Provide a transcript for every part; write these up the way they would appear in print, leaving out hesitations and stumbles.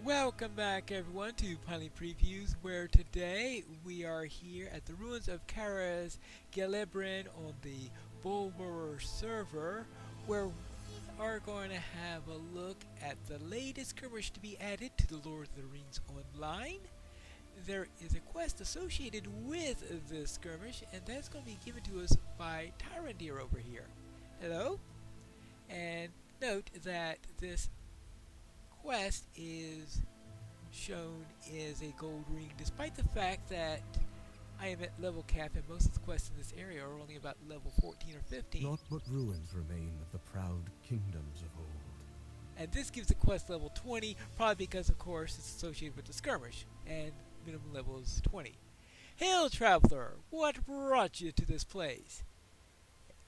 Welcome back everyone to Pineleaf Previews, where today we are here at the ruins of Caras, Gelebren on the Bulwer server, where we are going to have a look at the latest skirmish to be added to the Lord of the Rings Online. There is a quest associated with this skirmish, and that's going to be given to us by Tyrandir over here. Hello? And note that this quest is shown as a gold ring, despite the fact that I am at level cap and most of the quests in this area are only about level 14 or 15. Naught but ruins remain of the proud kingdoms of old. And this gives the quest level 20, probably because of course it's associated with the skirmish, and minimum level is 20. Hail traveler, what brought you to this place?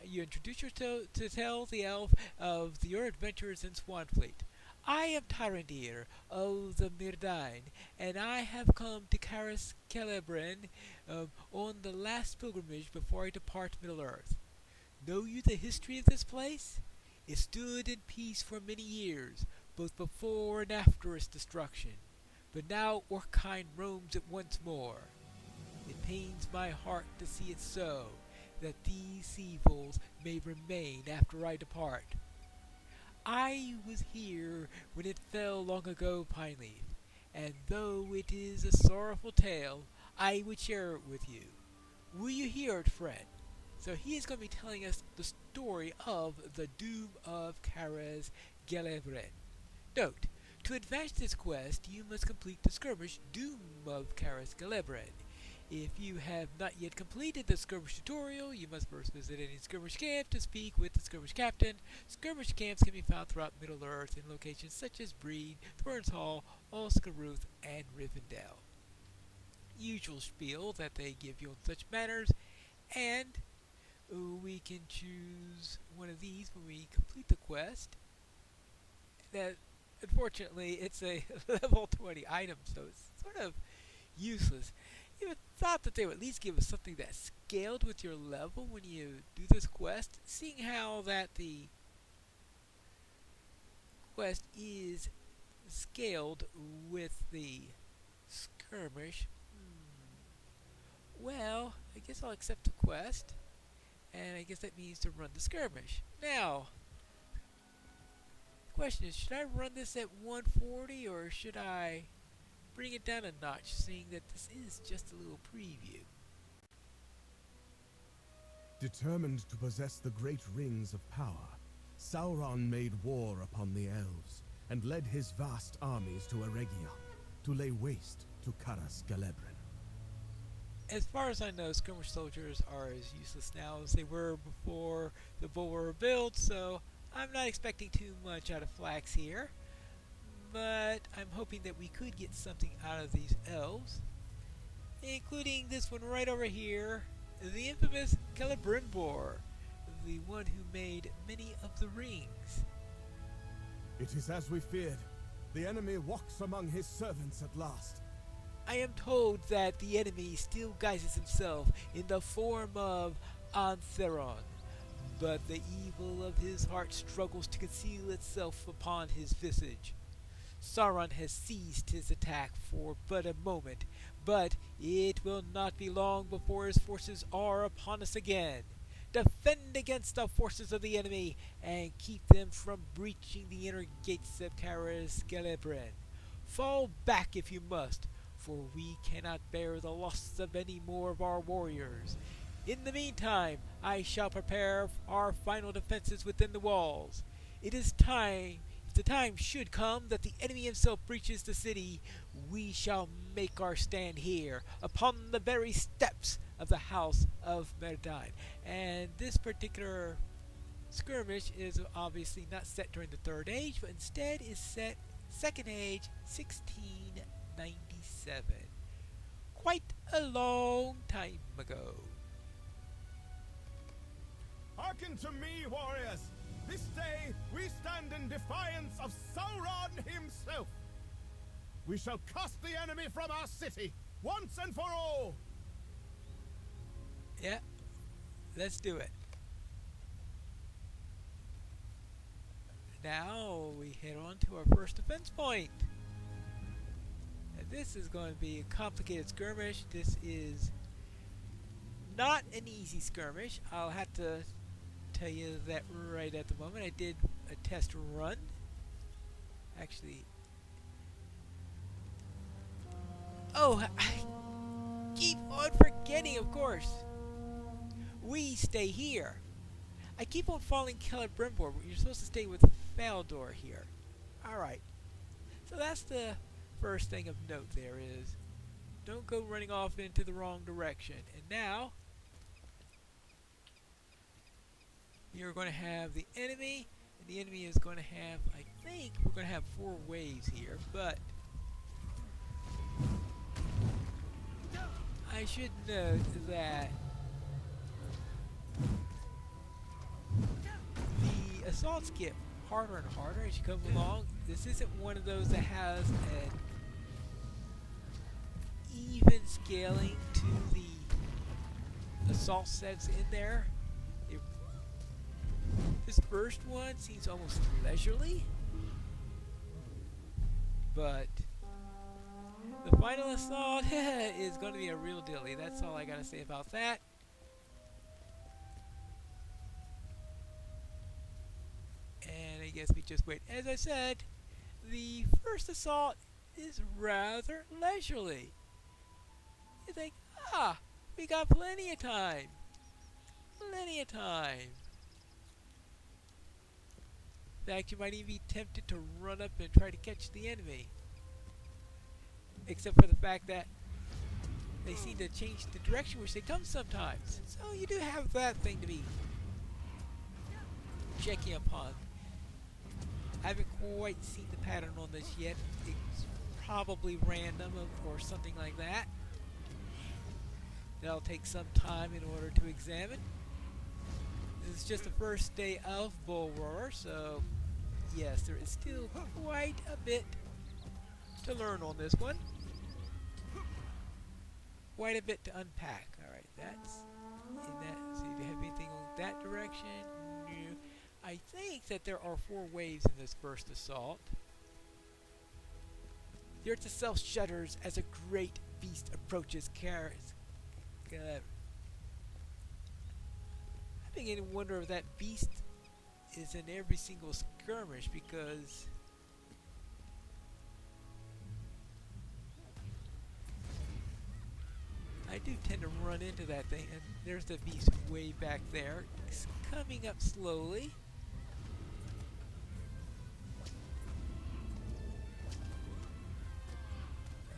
You introduce yourself to tell the elf of your adventures in Swanfleet. I am Tyrandir of the Mirdain, and I have come to Caras Gelebren on the last pilgrimage before I depart Middle-earth. Know you the history of this place? It stood in peace for many years, both before and after its destruction. But now Orkine roams it once more. It pains my heart to see it so, that these evils may remain after I depart. I was here when it fell long ago, Pineleaf, and though it is a sorrowful tale, I would share it with you. Will you hear it, friend? So he is going to be telling us the story of the Doom of Caras Gelebren. Note, to advance this quest, you must complete the skirmish Doom of Caras Gelebren. If you have not yet completed the skirmish tutorial, you must first visit any skirmish camp to speak with the skirmish captain. Skirmish camps can be found throughout Middle-earth in locations such as Breed, Thorns Hall, Oscaruth, and Rivendell. Usual spiel that they give you on such matters, and we can choose one of these when we complete the quest. That, unfortunately, it's a level 20 item, so it's sort of useless. You would thought that they would at least give us something that scaled with your level when you do this quest, seeing how that the quest is scaled with the skirmish. Well, I guess I'll accept the quest, and I guess that means to run the skirmish. Now, the question is, should I run this at 140 or should I bring it down a notch, seeing that this is just a little preview? Determined to possess the great rings of power, Sauron made war upon the elves and led his vast armies to Eregion to lay waste to Caras Gelebren. As far as I know, skirmish soldiers are as useless now as they were before the Bulwer were built, so I'm not expecting too much out of Flax here. But I'm hoping that we could get something out of these elves, including this one right over here, the infamous Gelebren, the one who made many of the rings. It is as we feared. The enemy walks among his servants at last. I am told that the enemy still guises himself in the form of Antheron, but the evil of his heart struggles to conceal itself upon his visage. Sauron has ceased his attack for but a moment, but it will not be long before his forces are upon us again. Defend against the forces of the enemy, and keep them from breaching the inner gates of Caras Gelebren. Fall back if you must, for we cannot bear the loss of any more of our warriors. In the meantime, I shall prepare our final defenses within the walls. It is time. If the time should come that the enemy himself breaches the city, we shall make our stand here, upon the very steps of the house of Mirdain. And this particular skirmish is obviously not set during the Third Age, but instead is set Second Age, 1697. Quite a long time ago. Hearken to me, warriors! This day we stand in defiance of Sauron himself. We shall cast the enemy from our city, once and for all! Yeah, let's do it. Now we head on to our first defense point. this is going to be a complicated skirmish. This is not an easy skirmish. I'll have to tell you that right at the moment. I did a test run. Actually, oh, I keep on forgetting, of course. We stay here. I keep on falling Gelebren, but you're supposed to stay with Faldor here. Alright. So that's the first thing of note there is don't go running off into the wrong direction. And now you're going to have the enemy, and the enemy is going to have, I think we're going to have 4 waves here, but I should note that the assaults get harder and harder as you come along. This isn't one of those that has an even scaling to the assault sets in there. This first one seems almost leisurely, but the final assault is going to be a real dilly. That's all I got to say about that. And I guess we just wait. As I said, the first assault is rather leisurely. You think, we got plenty of time. Plenty of time. In fact, you might even be tempted to run up and try to catch the enemy. Except for the fact that they seem to change the direction which they come sometimes. So you do have that thing to be checking upon. I haven't quite seen the pattern on this yet. It's probably random or something like that. That'll take some time in order to examine. This is just the first day of Bull Roar, so yes, there is still quite a bit to learn on this one. Quite a bit to unpack. Alright, that's in that. So do you have anything on that direction? No. I think that there are 4 waves in this first assault. The earth itself shudders as a great beast approaches Caras. I'm beginning to wonder if that beast is in every single skirmish, because I do tend to run into that thing. And there's the beast way back there. It's coming up slowly.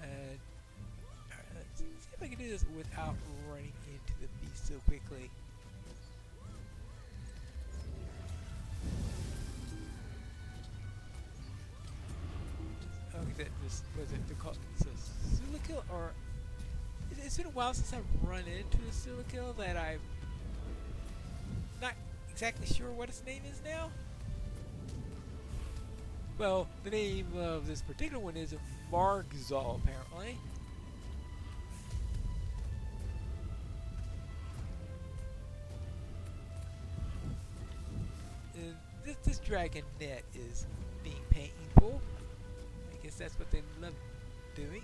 Alright, let's see if I can do this without running into the beast so quickly. Okay, this was it called Sulakill, or it's been a while since I've run into a Sulakill that I'm not exactly sure what its name is now. Well, the name of this particular one is Margzal, apparently. This dragon net is being painful. I guess that's what they love doing.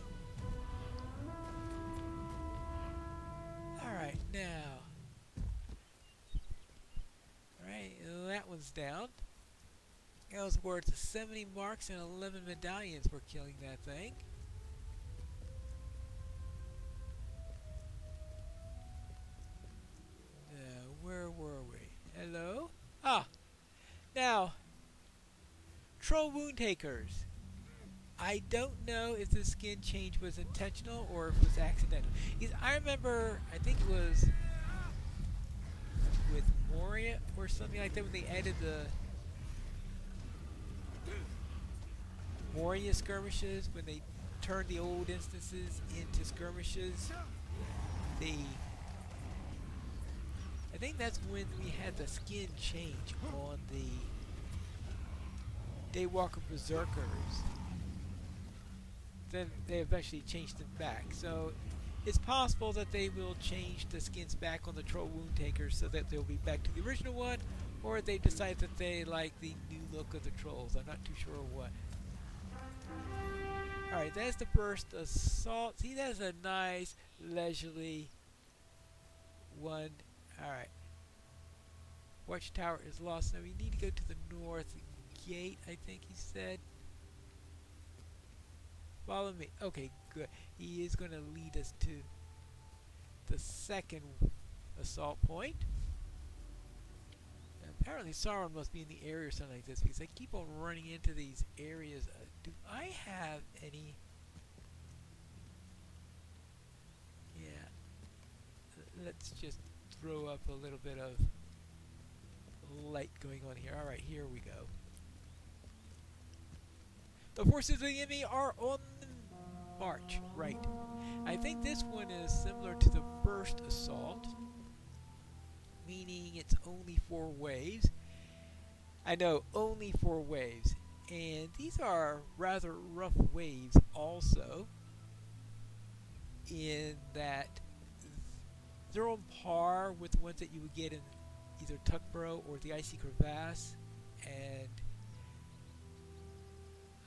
Alright, now. Alright, that one's down. That was worth 70 marks and 11 medallions for killing that thing. Now, where were we? Hello? Now, Troll Wound Takers. I don't know if the skin change was intentional or if it was accidental. Because I remember, I think it was with Moria or something like that when they added the Moria skirmishes, when they turned the old instances into skirmishes. I think that's when we had the skin change on the Daywalker Berserkers. Then they eventually changed them back. So it's possible that they will change the skins back on the Troll Wound Takers so that they'll be back to the original one, or they decide that they like the new look of the trolls. I'm not too sure what. Alright, that's the first assault. See, that's a nice, leisurely one. Alright. Watchtower is lost. Now we need to go to the north gate, I think he said. Follow me. Okay, good. He is going to lead us to the second assault point. Apparently Sauron must be in the area or something like this, because I keep on running into these areas. Do I have any... Yeah. Let's just throw up a little bit of light going on here. Alright, here we go. The forces of the enemy are on the march. Right. I think this one is similar to the first assault, meaning it's only 4 waves. I know, only 4 waves. And these are rather rough waves also, in that they're on par with the ones that you would get in either Tuckborough or the Icy Crevasse, and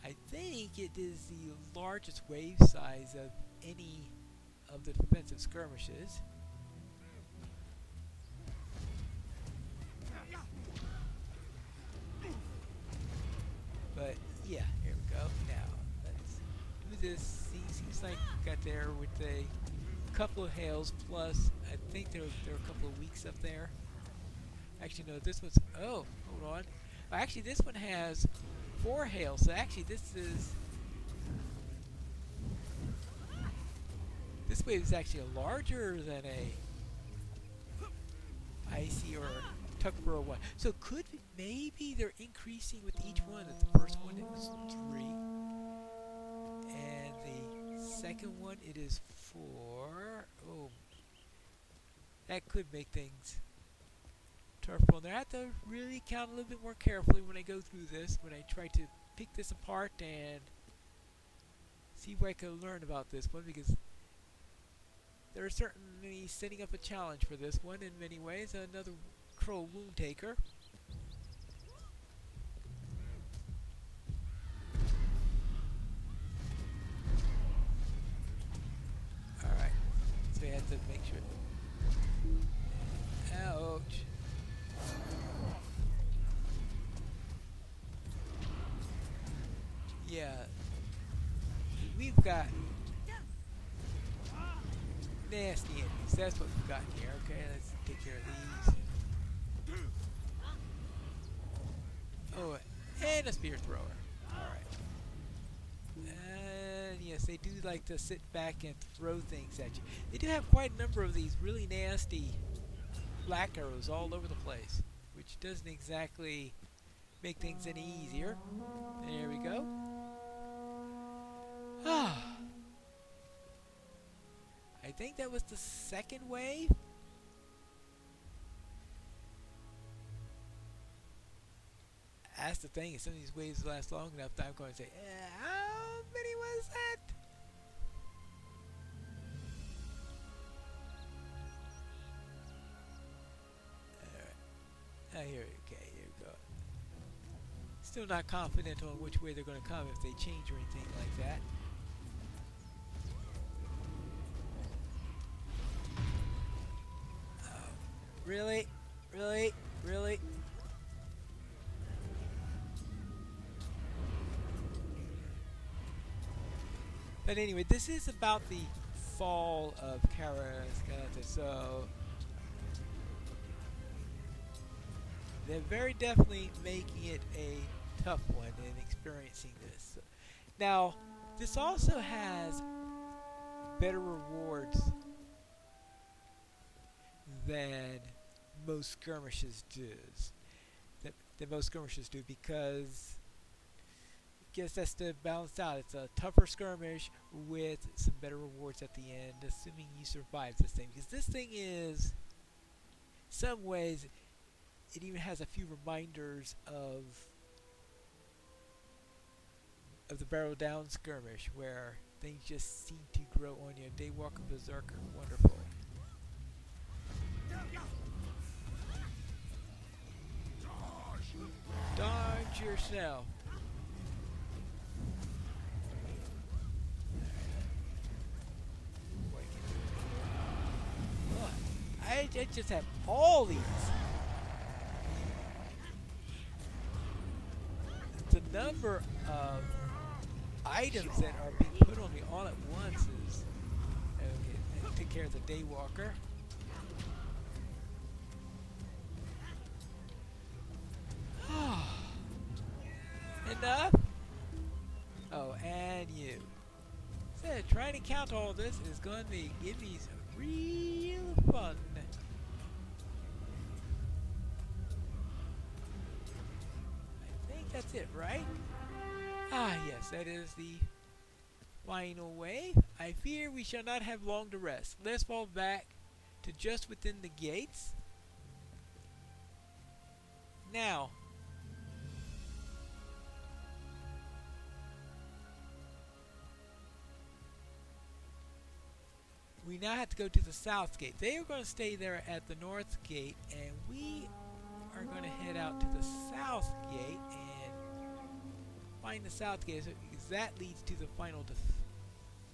I think it is the largest wave size of any of the defensive skirmishes. But yeah, here we go. Now let's do this. Seems like we got there with a couple of hails, plus I think there were a couple of weeks up there. Actually, no, this one's... Oh, hold on. Actually, this one has 4 hails, so actually this wave is actually larger than a Icy or Tuckborough one. So could maybe they're increasing with each one. The first one it was 3, and the second one it is 4. Oh, that could make things tough on there. I have to really count a little bit more carefully when I go through this, when I try to pick this apart and see what I can learn about this one, because they're certainly setting up a challenge for this one in many ways. Another Crow Wound Taker. Alright, so you have to make sure. Ouch. Yeah, we've got nasty enemies. That's what we've got here. Okay, let's take care of these. Oh, and a spear thrower. Alright. And yes, they do like to sit back and throw things at you. They do have quite a number of these really nasty black arrows all over the place, which doesn't exactly make things any easier. There we go. I think that was the second wave. That's the thing, if some of these waves last long enough, I'm going to say, how many was that? Alright. Here we go. Still not confident on which way they're going to come, if they change or anything like that. Really? Really? Really? But anyway, this is about the fall of Caras, so they're very definitely making it a tough one in experiencing this. Now, this also has better rewards than most skirmishes do. That most skirmishes do, because I guess that's to balance out. It's a tougher skirmish with some better rewards at the end, assuming you survive this thing. Because this thing is, in some ways, it even has a few reminders of the Barrow Down skirmish, where things just seem to grow on you. Daywalker Berserker, wonderful. Dodge yourself. I just have all these? The number of items that are being put on me all at once is... Okay, take care of the Daywalker. Enough? Oh, and you. So trying to count all this is going to give me some real fun. I think that's it, right? Ah, yes, that is the final wave. I fear we shall not have long to rest. Let's fall back to just within the gates. Now, we now have to go to the south gate. They are going to stay there at the north gate, and we are going to head out to the south gate and find the south gate, because that leads to the final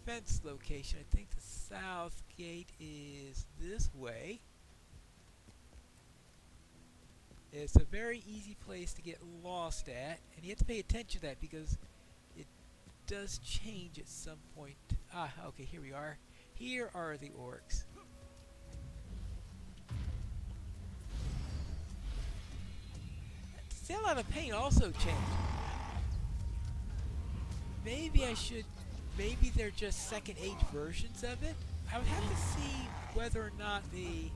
defense location. I think the south gate is this way. It's a very easy place to get lost at, and you have to pay attention to that because it does change at some point. Ah, okay, here we are. Here are the orcs. Sail Out of Pain also changed. Maybe I should... Maybe they're just second age versions of it? I would have to see whether or not the...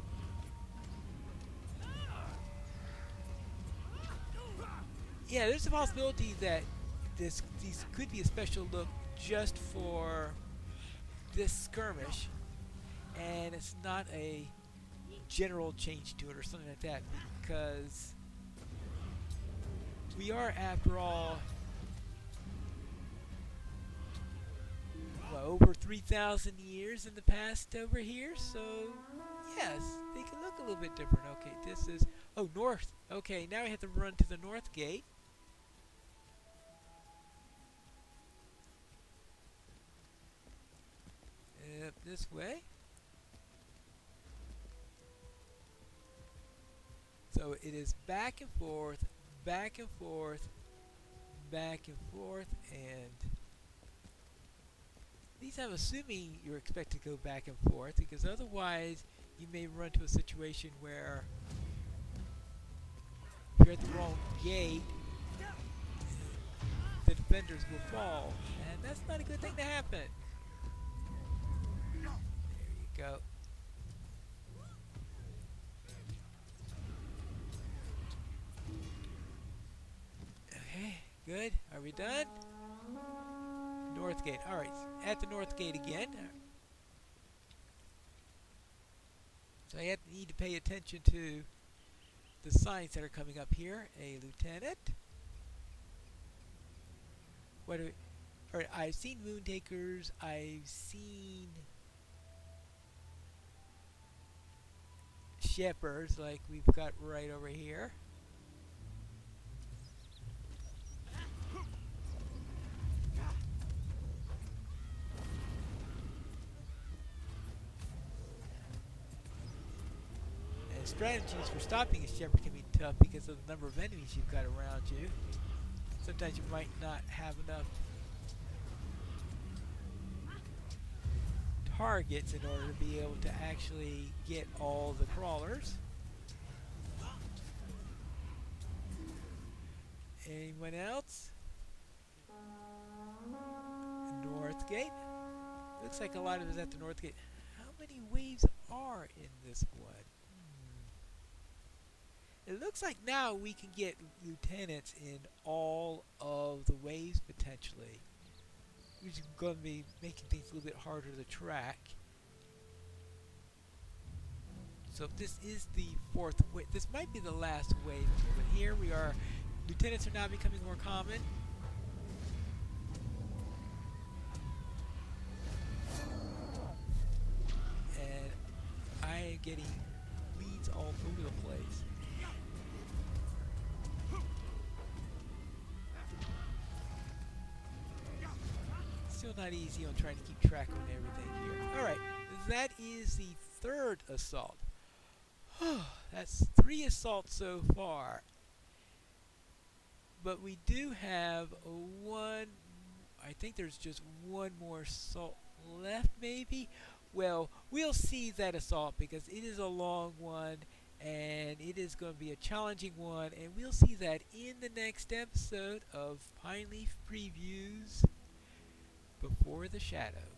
Yeah, there's a possibility that these could be a special look just for this skirmish, and it's not a general change to it or something like that, because we are, after all, well, over 3,000 years in the past over here, so yes, they can look a little bit different. Okay, this is, oh, north. Okay, now we have to run to the north gate. Up this way. So it is back and forth, back and forth, back and forth, and at least I'm assuming you're expected to go back and forth, because otherwise you may run to a situation where if you're at the wrong gate, the defenders will fall, and that's not a good thing to happen. Go. Okay, good. Are we done? North gate. Alright, at the north gate again. So I need to pay attention to the signs that are coming up here. A lieutenant. What do we... Alright, I've seen Moontakers. I've seen shepherds, like we've got right over here. And strategies for stopping a shepherd can be tough because of the number of enemies you've got around you. Sometimes you might not have enough targets in order to be able to actually get all the crawlers. Anyone else? North gate. Looks like a lot of it is at the north gate. How many waves are in this one? It looks like now we can get lieutenants in all of the waves potentially, which is going to be making things a little bit harder to track. So this is the fourth wave. This might be the last wave, but here we are. Lieutenants are now becoming more common. And I am getting leads all over the place. Still not easy on trying to keep track on everything here. Alright, that is the third assault. That's 3 assaults so far. But we do have one. I think there's just one more assault left, maybe? Well, we'll see that assault because it is a long one and it is going to be a challenging one, and we'll see that in the next episode of Pineleaf Previews Before the Shadow.